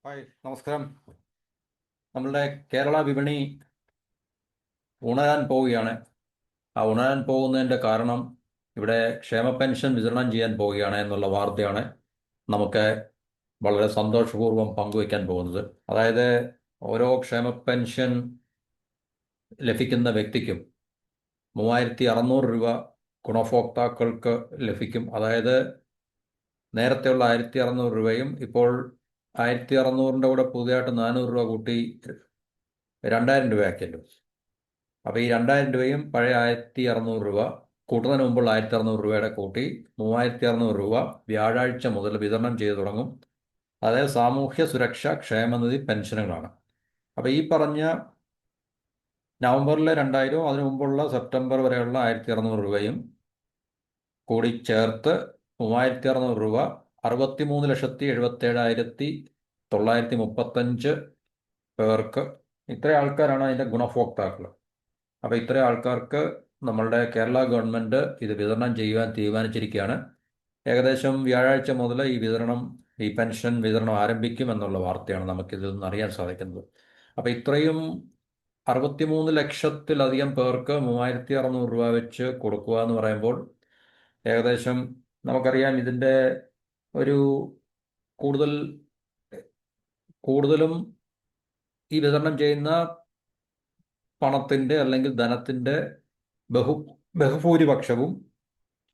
Hi, നമസ്കാരം. നമ്മളുടെ കേരള വിപണി ഉണരാൻ പോവുകയാണ്. ആ ഉണരാൻ പോകുന്നതിൻ്റെ കാരണം ഇവിടെ ക്ഷേമ പെൻഷൻ വിതരണം ചെയ്യാൻ പോവുകയാണ് എന്നുള്ള വാർത്തയാണ് നമുക്ക് വളരെ സന്തോഷപൂർവ്വം പങ്കുവയ്ക്കാൻ പോകുന്നത്. അതായത് ഓരോ ക്ഷേമ പെൻഷൻ ലഭിക്കുന്ന വ്യക്തിക്കും 3600 രൂപ ഗുണഭോക്താക്കൾക്ക് ലഭിക്കും. അതായത് നേരത്തെയുള്ള 1600 രൂപയും ഇപ്പോൾ 1600-ൻ്റെ കൂടെ പുതിയതായിട്ട് 400 രൂപ കൂട്ടി 2000 രൂപയാക്കിയല്ലോ. അപ്പോൾ ഈ 2000 രൂപയും പഴയ 1600 രൂപ കൂട്ടുന്നതിന് മുമ്പുള്ള 1600 രൂപയുടെ കൂട്ടി 3600 രൂപ വ്യാഴാഴ്ച മുതൽ വിതരണം ചെയ്തു തുടങ്ങും. അതായത് സാമൂഹ്യ സുരക്ഷാ ക്ഷേമനിധി പെൻഷനുകളാണ്. അപ്പോൾ ഈ പറഞ്ഞ നവംബറിലെ 2000 അതിനു മുമ്പുള്ള സെപ്റ്റംബർ വരെയുള്ള 1600 രൂപയും കൂടി ചേർത്ത് 3600 രൂപ 63,77,935 പേർക്ക്. ഇത്രയും ആൾക്കാരാണ് അതിൻ്റെ ഗുണഭോക്താക്കൾ. അപ്പോൾ ഇത്രയും ആൾക്കാർക്ക് നമ്മളുടെ കേരള ഗവൺമെൻറ് ഇത് വിതരണം ചെയ്യുവാൻ തീരുമാനിച്ചിരിക്കുകയാണ്. ഏകദേശം വ്യാഴാഴ്ച മുതൽ ഈ പെൻഷൻ വിതരണം ആരംഭിക്കുമെന്നുള്ള വാർത്തയാണ് നമുക്കിതിൽ നിന്ന് അറിയാൻ സാധിക്കുന്നത്. അപ്പോൾ ഇത്രയും 63 ലക്ഷത്തിലധികം പേർക്ക് 3600 രൂപ വെച്ച് കൊടുക്കുക എന്ന് പറയുമ്പോൾ ഏകദേശം നമുക്കറിയാം ഇതിൻ്റെ ഒരു കൂടുതൽ കൂടുതലും ഈ വിതരണം ചെയ്യുന്ന പണത്തിൻ്റെ അല്ലെങ്കിൽ ധനത്തിൻ്റെ ബഹുഭൂരിപക്ഷവും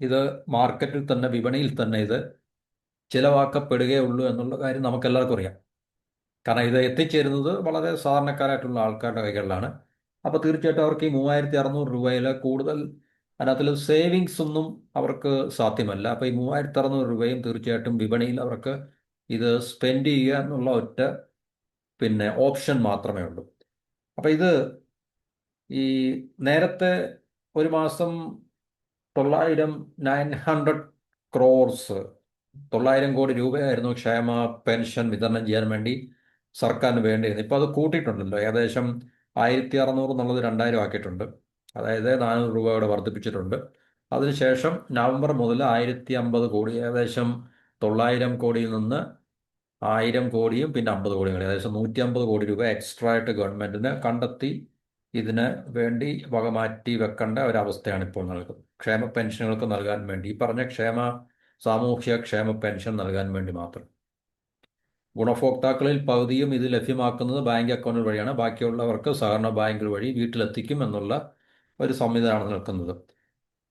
ഇത് മാർക്കറ്റിൽ തന്നെ, വിപണിയിൽ തന്നെ ഇത് ചിലവാക്കപ്പെടുകയുള്ളൂ എന്നുള്ള കാര്യം നമുക്കെല്ലാവർക്കും അറിയാം. കാരണം ഇത് എത്തിച്ചേരുന്നത് വളരെ സാധാരണക്കാരായിട്ടുള്ള ആൾക്കാരുടെ കൈകളിലാണ്. അപ്പോൾ തീർച്ചയായിട്ടും അവർക്ക് ഈ 3600 രൂപയിൽ കൂടുതൽ അതിനകത്തിൽ സേവിങ്സ് ഒന്നും അവർക്ക് സാധ്യമല്ല. അപ്പോൾ ഈ 3600 രൂപയും തീർച്ചയായിട്ടും വിപണിയിൽ അവർക്ക് ഇത് സ്പെൻഡ് ചെയ്യുക എന്നുള്ള ഒറ്റ ഓപ്ഷൻ മാത്രമേ ഉള്ളൂ. അപ്പോൾ ഇത് ഈ നേരത്തെ ഒരു മാസം 900 ക്രോർസ് 900 കോടി രൂപയായിരുന്നു ക്ഷേമ പെൻഷൻ വിതരണം ചെയ്യാൻ വേണ്ടി സർക്കാരിന് വേണ്ടിയിരുന്നു. ഇപ്പോൾ അത് കൂട്ടിയിട്ടുണ്ടല്ലോ. ഏകദേശം 1600 എന്നുള്ളത് 2000 ആക്കിയിട്ടുണ്ട്. അതായത് 400 രൂപ ഇവിടെ വർദ്ധിപ്പിച്ചിട്ടുണ്ട്. അതിനുശേഷം നവംബർ മുതൽ 1050 കോടി, ഏകദേശം 900 കോടിയിൽ നിന്ന് 1000 കോടിയും പിന്നെ 50 കോടിയും കൂടി, ഏകദേശം 150 കോടി രൂപ എക്സ്ട്രാ ആയിട്ട് ഗവൺമെൻറ്റിന് കണ്ടെത്തി ഇതിന് വേണ്ടി വകമാറ്റി വെക്കേണ്ട ഒരവസ്ഥയാണ് ഇപ്പോൾ നൽകുന്നത്. ക്ഷേമ പെൻഷനുകൾക്ക് നൽകാൻ വേണ്ടി, ഈ പറഞ്ഞ സാമൂഹ്യ ക്ഷേമ പെൻഷൻ നൽകാൻ വേണ്ടി മാത്രം. ഗുണഭോക്താക്കളിൽ പകുതിയും ഇത് ലഭ്യമാക്കുന്നത് ബാങ്ക് അക്കൗണ്ടുകൾ വഴിയാണ്. ബാക്കിയുള്ളവർക്ക് സഹകരണ ബാങ്കുകൾ വഴി വീട്ടിലെത്തിക്കും എന്നുള്ള ഒരു സംവിധാനമാണ് നിൽക്കുന്നത്.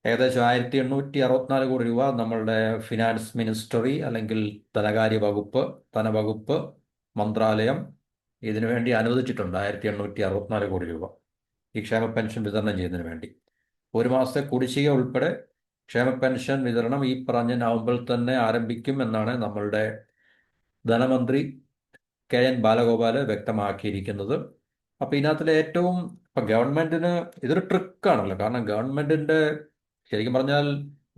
ഏകദേശം 1864 കോടി രൂപ നമ്മളുടെ ഫിനാൻസ് മിനിസ്റ്ററി അല്ലെങ്കിൽ ധനവകുപ്പ് മന്ത്രാലയം ഇതിനുവേണ്ടി അനുവദിച്ചിട്ടുണ്ട്. 1864 കോടി രൂപ ഈ ക്ഷേമ പെൻഷൻ വിതരണം ചെയ്യുന്നതിന് വേണ്ടി. ഒരു മാസത്തെ കുടിശ്ശിക ഉൾപ്പെടെ ക്ഷേമ പെൻഷൻ വിതരണം ഈ പറഞ്ഞ നവംബറിൽ തന്നെ ആരംഭിക്കും എന്നാണ് നമ്മളുടെ ധനമന്ത്രി KN ബാലഗോപാൽ വ്യക്തമാക്കിയിരിക്കുന്നത്. അപ്പോൾ ഇതിനകത്തിലെ ഏറ്റവും ഇപ്പം ഗവൺമെൻറ്റിന് ഇതൊരു ട്രിക്കാണല്ലോ. കാരണം ശരിക്കും പറഞ്ഞാൽ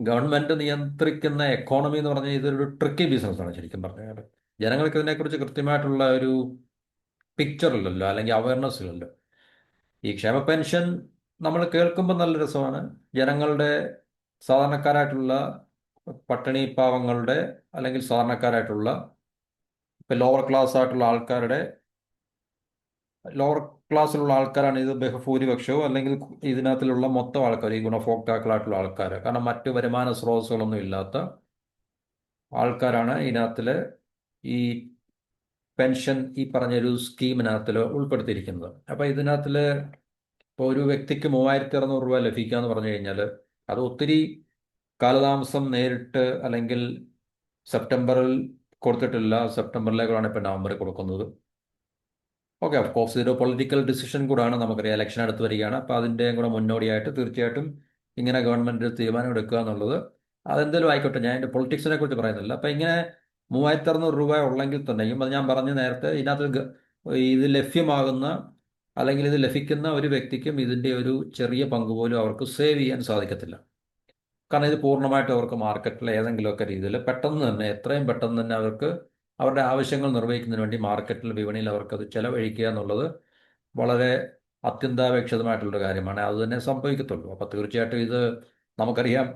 ഗവൺമെൻറ് നിയന്ത്രിക്കുന്ന എക്കോണമി എന്ന് പറഞ്ഞാൽ ഇതൊരു ട്രിക്കി ബിസിനസ്സാണ് ശരിക്കും പറഞ്ഞാൽ. ജനങ്ങൾക്ക് ഇതിനെക്കുറിച്ച് കൃത്യമായിട്ടുള്ള ഒരു പിക്ചർ ഇല്ലല്ലോ, അല്ലെങ്കിൽ അവയർനെസ് ഇല്ലല്ലോ. ഈ ക്ഷേമ പെൻഷൻ നമ്മൾ കേൾക്കുമ്പോൾ നല്ല രസമാണ്. ജനങ്ങളുടെ, സാധാരണക്കാരായിട്ടുള്ള പട്ടിണി പാവങ്ങളുടെ അല്ലെങ്കിൽ സാധാരണക്കാരായിട്ടുള്ള ഇപ്പം ലോവർ ക്ലാസ്സിലുള്ള ആൾക്കാരാണ് ഇത് ബഹുഭൂരിപക്ഷവും, അല്ലെങ്കിൽ ഇതിനകത്തിലുള്ള മൊത്തം ആൾക്കാർ, ഈ ഗുണഭോക്താക്കളായിട്ടുള്ള ആൾക്കാർ. കാരണം മറ്റ് വരുമാന സ്രോതസ്സുകളൊന്നും ഇല്ലാത്ത ആൾക്കാരാണ് ഇതിനകത്തിൽ ഈ പെൻഷൻ ഈ പറഞ്ഞൊരു സ്കീമിനകത്തിൽ ഉൾപ്പെടുത്തിയിരിക്കുന്നത്. അപ്പോൾ ഇതിനകത്തിൽ ഇപ്പോൾ ഒരു വ്യക്തിക്ക് 3600 രൂപ ലഭിക്കുക എന്ന് പറഞ്ഞു കഴിഞ്ഞാൽ അത് ഒത്തിരി കാലതാമസം നേരിട്ട്, അല്ലെങ്കിൽ സെപ്റ്റംബറിൽ കൊടുത്തിട്ടില്ല, സെപ്റ്റംബറിലേക്കാണ് ഇപ്പോൾ നവംബറിൽ കൊടുക്കുന്നത്. ഓക്കെ, ഓഫ് കോഴ്സ് ഇതൊരു പൊളിറ്റിക്കൽ ഡിസിഷൻ കൂടാണ്. നമുക്കറിയാം ഇലക്ഷൻ അടുത്ത് വരികയാണ്. അപ്പോൾ അതിൻ്റെയും കൂടെ മുന്നോടിയായിട്ട് തീർച്ചയായിട്ടും ഇങ്ങനെ ഗവൺമെൻറ് തീരുമാനം എടുക്കുക എന്നുള്ളത്, അതെന്തെങ്കിലും ആയിക്കോട്ടെ, ഞാൻ എൻ്റെ പൊളിറ്റിക്സിനെ കുറിച്ച് പറയുന്നില്ല. അപ്പോൾ ഇങ്ങനെ 3600 രൂപ ഉള്ളെങ്കിൽ തന്നെയും, അത് ഞാൻ പറഞ്ഞ നേരത്തെ, ഇതിനകത്ത് ഇത് ലഭ്യമാകുന്ന അല്ലെങ്കിൽ ഇത് ലഭിക്കുന്ന ഒരു വ്യക്തിക്കും ഇതിൻ്റെ ഒരു ചെറിയ പങ്ക് പോലും അവർക്ക് സേവ് ചെയ്യാൻ സാധിക്കത്തില്ല. കാരണം ഇത് പൂർണ്ണമായിട്ടും അവർക്ക് മാർക്കറ്റിൽ ഏതെങ്കിലുമൊക്കെ രീതിയിൽ പെട്ടെന്ന് തന്നെ, എത്രയും പെട്ടെന്ന് തന്നെ അവർക്ക് അവരുടെ ആവശ്യങ്ങൾ നിർവഹിക്കുന്നതിന് വേണ്ടി മാർക്കറ്റിൽ, വിപണിയിൽ അവർക്കത് ചെലവഴിക്കുക എന്നുള്ളത് വളരെ അത്യന്താപേക്ഷിതമായിട്ടുള്ളൊരു കാര്യമാണ്. അത് തന്നെ സംഭവിക്കത്തുള്ളൂ. അപ്പോൾ തീർച്ചയായിട്ടും ഇത് നമുക്കറിയാം,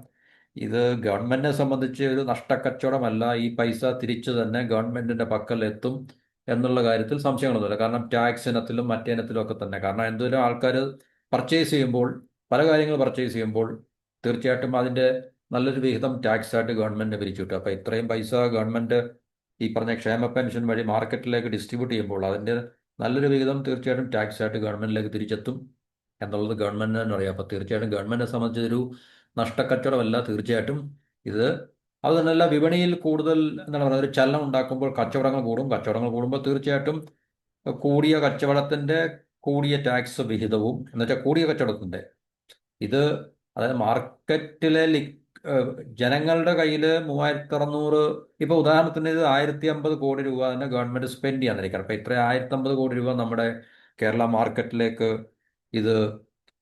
ഇത് ഗവൺമെൻറ്റിനെ സംബന്ധിച്ച് ഒരു നഷ്ടക്കച്ചവടമല്ല. ഈ പൈസ തിരിച്ചു തന്നെ ഗവൺമെൻറ്റിൻ്റെ പക്കൽ എത്തും. എന്നുള്ള കാര്യത്തിൽ സംശയങ്ങളൊന്നുമില്ല. കാരണം ടാക്സ് ഇനത്തിലും മറ്റേ ഇനത്തിലും ഒക്കെ തന്നെ. കാരണം എന്തെങ്കിലും ആൾക്കാർ പർച്ചേസ് ചെയ്യുമ്പോൾ, പല കാര്യങ്ങൾ പർച്ചേസ് ചെയ്യുമ്പോൾ തീർച്ചയായിട്ടും അതിൻ്റെ നല്ലൊരു വിഹിതം ടാക്സ് ആയിട്ട് ഗവൺമെന്റിന് പിരിച്ചു കിട്ടും. അപ്പോൾ ഇത്രയും പൈസ ഗവൺമെന്റ് ഈ പറഞ്ഞ ക്ഷേമ പെൻഷൻ വഴി മാർക്കറ്റിലേക്ക് ഡിസ്ട്രിബ്യൂട്ട് ചെയ്യുമ്പോൾ അതിൻ്റെ നല്ലൊരു വിഹിതം തീർച്ചയായിട്ടും ടാക്സ് ആയിട്ട് ഗവൺമെന്റിലേക്ക് തിരിച്ചെത്തും എന്നുള്ളത് ഗവൺമെന്റിന് തന്നെ അറിയാം. അപ്പോൾ തീർച്ചയായിട്ടും ഗവൺമെന്റിനെ സംബന്ധിച്ചൊരു നഷ്ടക്കച്ചവടമല്ല. തീർച്ചയായിട്ടും ഇത് അത് തന്നെയല്ല, വിപണിയിൽ കൂടുതൽ എന്താണ് പറയുക, ഒരു ചലനം ഉണ്ടാക്കുമ്പോൾ കച്ചവടങ്ങൾ കൂടും. കച്ചവടങ്ങൾ കൂടുമ്പോൾ തീർച്ചയായിട്ടും കൂടിയ കച്ചവടത്തിന്റെ കൂടിയ ടാക്സ് വിഹിതവും, എന്നുവെച്ചാൽ കൂടിയ കച്ചവടത്തിന്റെ ഇത്, അതായത് മാർക്കറ്റിലെ ജനങ്ങളുടെ കയ്യിൽ 3600, ഇപ്പൊ ഉദാഹരണത്തിന് ഇത് 1050 കോടി രൂപ തന്നെ ഗവൺമെന്റ് സ്പെൻഡ് ചെയ്യാന്നിരിക്കണം. അപ്പൊ ഇത്ര 1050 കോടി രൂപ നമ്മുടെ കേരള മാർക്കറ്റിലേക്ക് ഇത്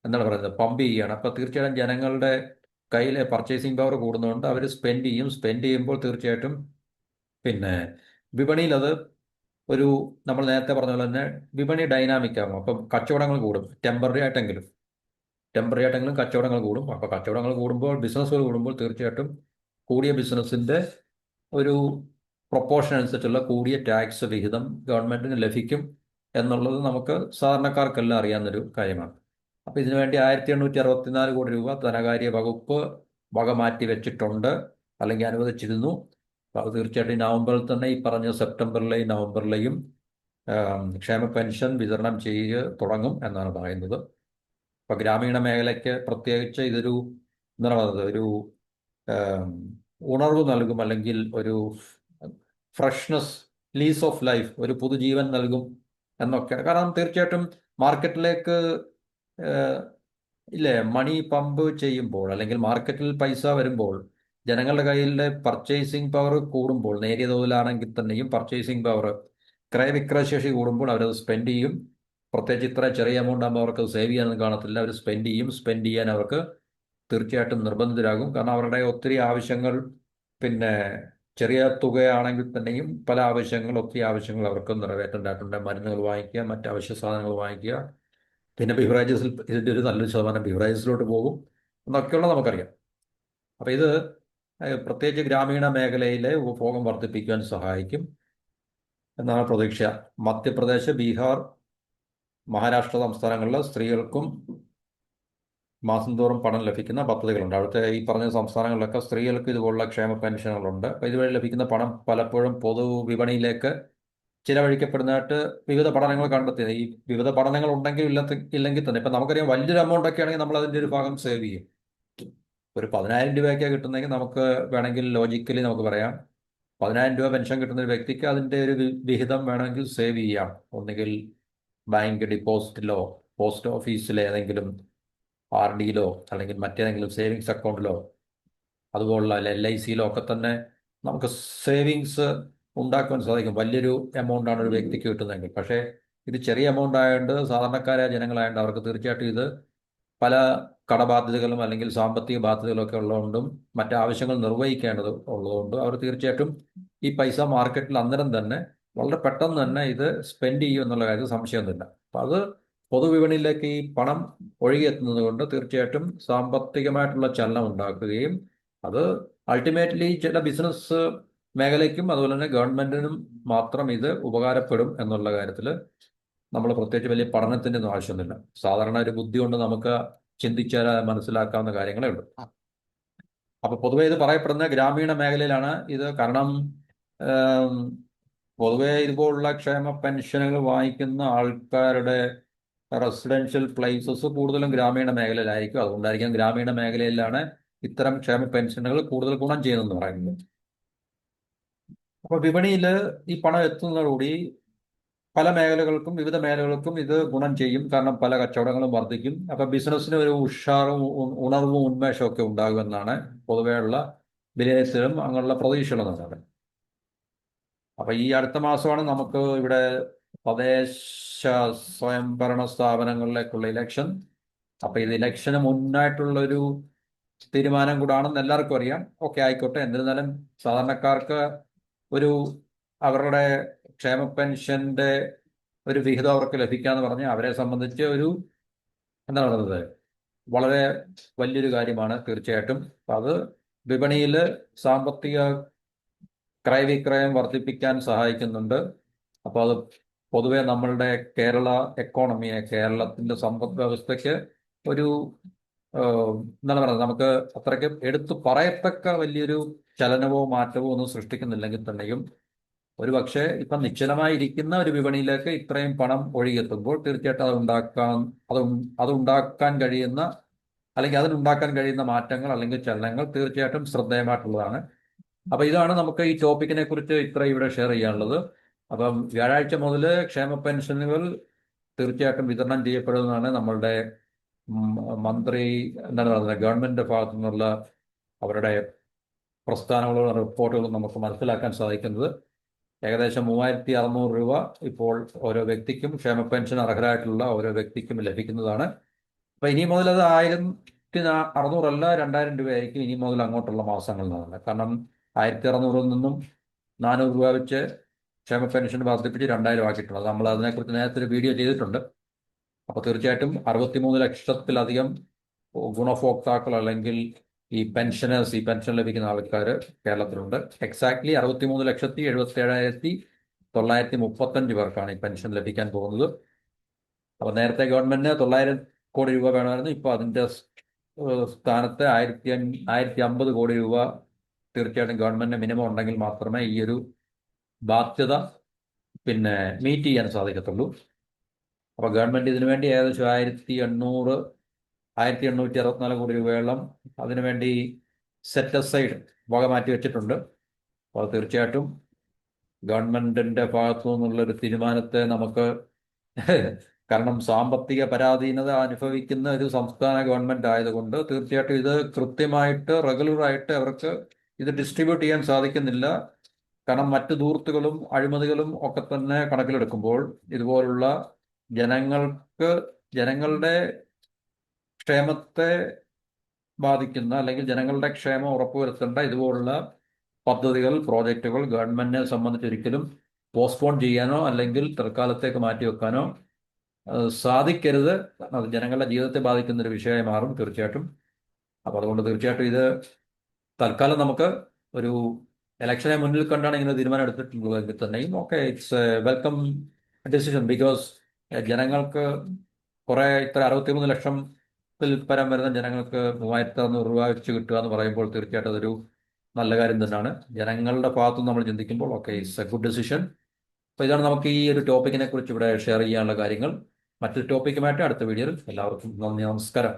എന്താണ് പറയുന്നത് പമ്പ് ചെയ്യുകയാണ്. അപ്പൊ തീർച്ചയായിട്ടും ജനങ്ങളുടെ കയ്യിലെ പർച്ചേസിംഗ് പവർ കൂടുന്നതുകൊണ്ട് അവർ സ്പെൻഡ് ചെയ്യും. സ്പെൻഡ് ചെയ്യുമ്പോൾ തീർച്ചയായിട്ടും പിന്നെ വിപണിയിൽ അത് ഒരു, നമ്മൾ നേരത്തെ പറഞ്ഞ പോലെ തന്നെ വിപണി ഡൈനാമിക് ആകും. അപ്പം കച്ചവടങ്ങൾ കൂടും. ടെമ്പററി ആയിട്ടെങ്കിലും കച്ചവടങ്ങൾ കൂടും. അപ്പോൾ കച്ചവടങ്ങൾ കൂടുമ്പോൾ, ബിസിനസ്സുകൾ കൂടുമ്പോൾ തീർച്ചയായിട്ടും കൂടിയ ബിസിനസ്സിന്റെ ഒരു പ്രൊപ്പോർഷൻ അനുസരിച്ചുള്ള കൂടിയ ടാക്സ് വിഹിതം ഗവൺമെന്റിന് ലഭിക്കും എന്നുള്ളത് നമുക്ക് സാധാരണക്കാർക്കെല്ലാം അറിയാവുന്നൊരു കാര്യമാണ്. അപ്പോൾ ഇതിനുവേണ്ടി 1864 കോടി രൂപ ധനകാര്യ വകുപ്പ് വക മാറ്റി വെച്ചിട്ടുണ്ട്, അല്ലെങ്കിൽ അനുവദിച്ചിരുന്നു. അപ്പോൾ അത് തീർച്ചയായിട്ടും ഈ നവംബറിൽ തന്നെ, ഈ പറഞ്ഞ സെപ്റ്റംബറിലെയും നവംബറിലെയും ക്ഷേമ പെൻഷൻ വിതരണം ചെയ്ത് തുടങ്ങും എന്നാണ് പറയുന്നത്. ഇപ്പൊ ഗ്രാമീണ മേഖലയ്ക്ക് പ്രത്യേകിച്ച് ഇതൊരു എന്താണ് പറയുന്നത്, ഒരു ഉണർവ് നൽകും, അല്ലെങ്കിൽ ഒരു ഫ്രഷ്നെസ്, ലീസ് ഓഫ് ലൈഫ്, ഒരു പുതുജീവൻ നൽകും എന്നൊക്കെയാണ്. കാരണം തീർച്ചയായിട്ടും മാർക്കറ്റിലേക്ക് ഇല്ലേ മണി പമ്പ് ചെയ്യുമ്പോൾ, അല്ലെങ്കിൽ മാർക്കറ്റിൽ പൈസ വരുമ്പോൾ, ജനങ്ങളുടെ കയ്യിലെ പർച്ചേസിംഗ് പവർ കൂടുമ്പോൾ, നേരിയ തോതിലാണെങ്കിൽ തന്നെയും പർച്ചേസിംഗ് പവർ, ക്രയവിക്രയശേഷി കൂടുമ്പോൾ അവരത് സ്പെൻഡ് ചെയ്യും. പ്രത്യേകിച്ച് ഇത്ര ചെറിയ എമൗണ്ട് ആകുമ്പോൾ അവർക്ക് സേവ് ചെയ്യാനൊന്നും കാണത്തില്ല. അവർ സ്പെൻഡ് ചെയ്യും. സ്പെൻഡ് ചെയ്യാൻ അവർക്ക് തീർച്ചയായിട്ടും നിർബന്ധിതരാകും. കാരണം അവരുടെ ഒത്തിരി ആവശ്യങ്ങൾ, പിന്നെ ചെറിയ തുകയാണെങ്കിൽ തന്നെയും പല ആവശ്യങ്ങൾ, ഒത്തിരി ആവശ്യങ്ങൾ അവർക്ക് നിറവേറ്റേണ്ടതായിട്ടുണ്ട്. മരുന്നുകൾ വാങ്ങിക്കുക, മറ്റ് അവശ്യ സാധനങ്ങൾ വാങ്ങിക്കുക, പിന്നെ ബിവറേജസിൽ ഇതിൻ്റെ ഒരു നല്ലൊരു ശതമാനം ബിവറേജസിലോട്ട് പോകും എന്നൊക്കെയുള്ള നമുക്കറിയാം. അപ്പം ഇത് പ്രത്യേകിച്ച് ഗ്രാമീണ മേഖലയിലെ ഉപഭോഗം വർദ്ധിപ്പിക്കുവാൻ സഹായിക്കും എന്നാണ് പ്രതീക്ഷ. മധ്യപ്രദേശ്, ബീഹാർ, മഹാരാഷ്ട്ര സംസ്ഥാനങ്ങളിലെ സ്ത്രീകൾക്കും മാസം തോറും പണം ലഭിക്കുന്ന പദ്ധതികളുണ്ട്. അവിടുത്തെ ഈ പറഞ്ഞ സംസ്ഥാനങ്ങളിലൊക്കെ സ്ത്രീകൾക്ക് ഇതുപോലുള്ള ക്ഷേമ പെൻഷനുകളുണ്ട്. അപ്പോൾ ഇതുവഴി ലഭിക്കുന്ന പണം പലപ്പോഴും പൊതുവിപണിയിലേക്ക് ചിലവഴിക്കപ്പെടുന്നതായിട്ട് വിവിധ പഠനങ്ങൾ കണ്ടെത്തിയത്. ഈ വിവിധ പഠനങ്ങൾ ഉണ്ടെങ്കിൽ ഇല്ലെങ്കിൽ തന്നെ ഇപ്പം നമുക്കറിയാം, വലിയൊരു എമൗണ്ട് ഒക്കെ ആണെങ്കിൽ നമ്മൾ അതിൻ്റെ ഒരു ഭാഗം സേവ് ചെയ്യും. ഒരു 10,000 രൂപയൊക്കെ കിട്ടുന്നെങ്കിൽ നമുക്ക് വേണമെങ്കിൽ ലോജിക്കലി നമുക്ക് പറയാം, 10,000 രൂപ പെൻഷൻ കിട്ടുന്ന ഒരു വ്യക്തിക്ക് അതിൻ്റെ ഒരു വിഹിതം വേണമെങ്കിൽ സേവ് ചെയ്യാം. ഒന്നുകിൽ ബാങ്ക് ഡിപ്പോസിറ്റിലോ, പോസ്റ്റ് ഓഫീസിലെ ഏതെങ്കിലും RD-യിലോ, അല്ലെങ്കിൽ മറ്റേതെങ്കിലും സേവിങ്സ് അക്കൗണ്ടിലോ, അതുപോലുള്ള LIC-യിലോ ഒക്കെ തന്നെ നമുക്ക് സേവിങ്സ് ഉണ്ടാക്കുവാൻ സാധിക്കും. വലിയൊരു എമൗണ്ട് ആണ് ഒരു വ്യക്തിക്ക് കിട്ടുന്നതെങ്കിൽ. പക്ഷേ ഇത് ചെറിയ എമൗണ്ട് ആയതുകൊണ്ട്, സാധാരണക്കാരായ ജനങ്ങളായതുകൊണ്ട് അവർക്ക് തീർച്ചയായിട്ടും ഇത് പല കടബാധ്യതകളും അല്ലെങ്കിൽ സാമ്പത്തിക ബാധ്യതകളൊക്കെ ഉള്ളതുകൊണ്ടും മറ്റാവശ്യങ്ങൾ നിർവഹിക്കേണ്ടത് ഉള്ളതുകൊണ്ടും അവർ തീർച്ചയായിട്ടും ഈ പൈസ മാർക്കറ്റിൽ അന്നേരം തന്നെ വളരെ പെട്ടെന്ന് തന്നെ ഇത് സ്പെൻഡ് ചെയ്യും എന്നുള്ള കാര്യത്തിൽ സംശയമൊന്നുമില്ല. അപ്പം അത് പൊതുവിപണിയിലേക്ക് ഈ പണം ഒഴുകിയെത്തുന്നത് കൊണ്ട് തീർച്ചയായിട്ടും സാമ്പത്തികമായിട്ടുള്ള ചലനം ഉണ്ടാക്കുകയും അത് അൾട്ടിമേറ്റ്ലി ചില ബിസിനസ് മേഖലയ്ക്കും അതുപോലെ തന്നെ ഗവൺമെന്റിനും മാത്രം ഇത് ഉപകാരപ്പെടും എന്നുള്ള കാര്യത്തിൽ നമ്മൾ പ്രത്യേകിച്ച് വലിയ പഠനത്തിൻ്റെ ഒന്നും ആവശ്യമൊന്നുമില്ല. സാധാരണ ഒരു ബുദ്ധി കൊണ്ട് നമുക്ക് ചിന്തിച്ചാൽ മനസ്സിലാക്കാവുന്ന കാര്യങ്ങളേ ഉള്ളൂ. അപ്പൊ പൊതുവെ ഇത് പറയപ്പെടുന്ന ഗ്രാമീണ മേഖലയിലാണ് ഇത്. കാരണം പൊതുവെ ഇതുപോലുള്ള ക്ഷേമ പെൻഷനുകൾ വാങ്ങിക്കുന്ന ആൾക്കാരുടെ റെസിഡൻഷ്യൽ പ്ലേസസ് കൂടുതലും ഗ്രാമീണ മേഖലയിലായിരിക്കും. അതുകൊണ്ടായിരിക്കും ഗ്രാമീണ മേഖലയിലാണ് ഇത്തരം ക്ഷേമ പെൻഷനുകൾ കൂടുതൽ ഗുണം ചെയ്യുന്നതെന്ന് പറയുന്നത്. അപ്പൊ വിപണിയിൽ ഈ പണം എത്തുന്നതോടുകൂടി പല മേഖലകൾക്കും, വിവിധ മേഖലകൾക്കും ഇത് ഗുണം ചെയ്യും. കാരണം പല കച്ചവടങ്ങളും വർദ്ധിക്കും. അപ്പൊ ബിസിനസ്സിന് ഒരു ഉഷാറും ഉണർവും ഉന്മേഷവും ഒക്കെ ഉണ്ടാകുമെന്നാണ് പൊതുവെയുള്ള വിലയിരുത്തലും അങ്ങനെയുള്ള പ്രതീക്ഷകളും എന്നാണ്. അപ്പൊ ഈ അടുത്ത മാസമാണ് നമുക്ക് ഇവിടെ തദ്ദേശ സ്വയംഭരണ സ്ഥാപനങ്ങളിലേക്കുള്ള ഇലക്ഷൻ. അപ്പൊ ഇത് ഇലക്ഷന് മുന്നായിട്ടുള്ളൊരു തീരുമാനം കൂടാണെന്ന് എല്ലാവർക്കും അറിയാം. ഓക്കെ, ആയിക്കോട്ടെ. എന്നിരുന്നാലും സാധാരണക്കാർക്ക് ഒരു അവരുടെ ക്ഷേമ പെൻഷന്റെ ഒരു വിഹിതം അവർക്ക് ലഭിക്കാന്ന് പറഞ്ഞാൽ അവരെ സംബന്ധിച്ച് ഒരു എന്താണ് പറയുന്നത്, വളരെ വലിയൊരു കാര്യമാണ് തീർച്ചയായിട്ടും. അത് വിപണിയിൽ സാമ്പത്തിക ക്രയവിക്രയം വർദ്ധിപ്പിക്കാൻ സഹായിക്കുന്നുണ്ട്. അപ്പോൾ അത് പൊതുവെ നമ്മളുടെ കേരള എക്കോണമിയെ, കേരളത്തിൻ്റെ സമ്പദ് വ്യവസ്ഥയ്ക്ക് ഒരു എന്താണ് പറയുന്നത്, നമുക്ക് അത്രയ്ക്ക് എടുത്തു പറയത്തക്ക വലിയൊരു ചലനമോ മാറ്റമോ ഒന്നും സൃഷ്ടിക്കുന്നില്ലെങ്കിൽ തന്നെയും ഒരു പക്ഷേ ഇപ്പം നിശ്ചലമായിരിക്കുന്ന ഒരു വിപണിയിലേക്ക് ഇത്രയും പണം ഒഴുകിയെത്തുമ്പോൾ തീർച്ചയായിട്ടും അത് അതുണ്ടാക്കാൻ കഴിയുന്ന, അല്ലെങ്കിൽ അതിനുണ്ടാക്കാൻ കഴിയുന്ന മാറ്റങ്ങൾ അല്ലെങ്കിൽ ചലനങ്ങൾ തീർച്ചയായിട്ടും ശ്രദ്ധേയമായിട്ടുള്ളതാണ്. അപ്പൊ ഇതാണ് നമുക്ക് ഈ ടോപ്പിക്കിനെ കുറിച്ച് ഇത്ര ഇവിടെ ഷെയർ ചെയ്യാനുള്ളത്. അപ്പം വ്യാഴാഴ്ച മുതൽ ക്ഷേമ പെൻഷനുകൾ തീർച്ചയായിട്ടും വിതരണം ചെയ്യപ്പെടുമെന്നാണ് നമ്മളുടെ മന്ത്രി, എന്താണ് പറയുന്നത്, ഗവൺമെന്റിന്റെ ഭാഗത്തു നിന്നുള്ള അവരുടെ പ്രസ്ഥാനങ്ങളും റിപ്പോർട്ടുകളും നമുക്ക് മനസ്സിലാക്കാൻ സാധിക്കുന്നത്. ഏകദേശം 3600 രൂപ ഇപ്പോൾ ഓരോ വ്യക്തിക്കും, ക്ഷേമ പെൻഷൻ അർഹരായിട്ടുള്ള ഓരോ വ്യക്തിക്കും ലഭിക്കുന്നതാണ്. അപ്പൊ ഇനി മുതൽ അത് 1600 2000 രൂപയായിരിക്കും ഇനി മുതൽ അങ്ങോട്ടുള്ള മാസങ്ങളിൽ നടന്നത്. കാരണം 1600 നിന്നും 400 രൂപ വെച്ച് ക്ഷേമ പെൻഷൻ വർദ്ധിപ്പിച്ച് 2000 ആക്കിയിട്ടുണ്ട്. നമ്മൾ അതിനെക്കുറിച്ച് നേരത്തെ ഒരു വീഡിയോ ചെയ്തിട്ടുണ്ട്. അപ്പോൾ തീർച്ചയായിട്ടും 63 ലക്ഷത്തിലധികം ഗുണഭോക്താക്കൾ അല്ലെങ്കിൽ ഈ പെൻഷനേഴ്സ്, ഈ പെൻഷൻ ലഭിക്കുന്ന ആൾക്കാർ കേരളത്തിലുണ്ട്. എക്സാക്ട്ലി 63,77,935 പേർക്കാണ് ഈ പെൻഷൻ ലഭിക്കാൻ പോകുന്നത്. അപ്പോൾ നേരത്തെ ഗവൺമെന്റിന് 900 കോടി രൂപ വേണമായിരുന്നു. ഇപ്പോൾ അതിൻ്റെ സ്ഥാനത്ത് 1050 കോടി രൂപ തീർച്ചയായിട്ടും ഗവൺമെന്റിന് മിനിമം ഉണ്ടെങ്കിൽ മാത്രമേ ഈ ഒരു ബാധ്യത മീറ്റ് ചെയ്യാൻ സാധിക്കത്തുള്ളൂ. അപ്പോൾ ഗവൺമെന്റ് ഇതിനു വേണ്ടി ഏകദേശം 1864 കോടി രൂപയോളം അതിനുവേണ്ടി സെറ്റ് അസൈഡ് വക മാറ്റി വെച്ചിട്ടുണ്ട്. അപ്പോൾ തീർച്ചയായിട്ടും ഗവൺമെന്റിന്റെ ഭാഗത്തു നിന്നുള്ളൊരു തീരുമാനത്തെ നമുക്ക് കാരണം സാമ്പത്തിക പരാധീനത അനുഭവിക്കുന്ന ഒരു സംസ്ഥാന ഗവൺമെന്റ് ആയതുകൊണ്ട് തീർച്ചയായിട്ടും ഇത് കൃത്യമായിട്ട് റെഗുലറായിട്ട് അവർക്ക് ഇത് ഡിസ്ട്രിബ്യൂട്ട് ചെയ്യാൻ സാധിക്കുന്നില്ല. കാരണം മറ്റു ധൂർത്തുകളും അഴിമതികളും ഒക്കെ തന്നെ കണക്കിലെടുക്കുമ്പോൾ ഇതുപോലുള്ള ജനങ്ങളുടെ ക്ഷേമത്തെ ബാധിക്കുന്ന, അല്ലെങ്കിൽ ജനങ്ങളുടെ ക്ഷേമം ഉറപ്പുവരുത്തേണ്ട ഇതുപോലുള്ള പദ്ധതികൾ, പ്രോജക്റ്റുകൾ ഗവൺമെന്റിനെ സംബന്ധിച്ചൊരിക്കലും പോസ്റ്റ്പോൺ ചെയ്യാനോ അല്ലെങ്കിൽ തൽക്കാലത്തേക്ക് മാറ്റിവെക്കാനോ സാധിക്കരുത്. അത് ജനങ്ങളുടെ ജീവിതത്തെ ബാധിക്കുന്ന ഒരു വിഷയമായി മാറും തീർച്ചയായിട്ടും. അപ്പോൾ അതുകൊണ്ട് തീർച്ചയായിട്ടും ഇത് തൽക്കാലം നമുക്ക് ഒരു ഇലക്ഷനെ മുന്നിൽ കണ്ടാണ് ഇങ്ങനെ തീരുമാനം എടുത്തിട്ടുള്ളതെങ്കിൽ തന്നെയും ഇറ്റ്സ് വെൽക്കം ഡിസിഷൻ. ബിക്കോസ് ജനങ്ങൾക്ക് ഇത്ര 63 ലക്ഷത്തിൽ പരം വരുന്ന ജനങ്ങൾക്ക് 3600 രൂപ വെച്ച് കിട്ടുക എന്ന് പറയുമ്പോൾ തീർച്ചയായിട്ടും അതൊരു നല്ല കാര്യം തന്നെയാണ്. ജനങ്ങളുടെ ഭാഗത്തും നമ്മൾ ചിന്തിക്കുമ്പോൾ ഇറ്റ്സ് എ ഗുഡ് ഡിസിഷൻ. അപ്പോൾ ഇതാണ് നമുക്ക് ഈ ഒരു ടോപ്പിക്കിനെ കുറിച്ച് ഇവിടെ ഷെയർ ചെയ്യാനുള്ള കാര്യങ്ങൾ. മറ്റൊരു ടോപ്പിക്കുമായിട്ട് അടുത്ത വീഡിയോയിൽ എല്ലാവർക്കും നന്ദി, നമസ്കാരം.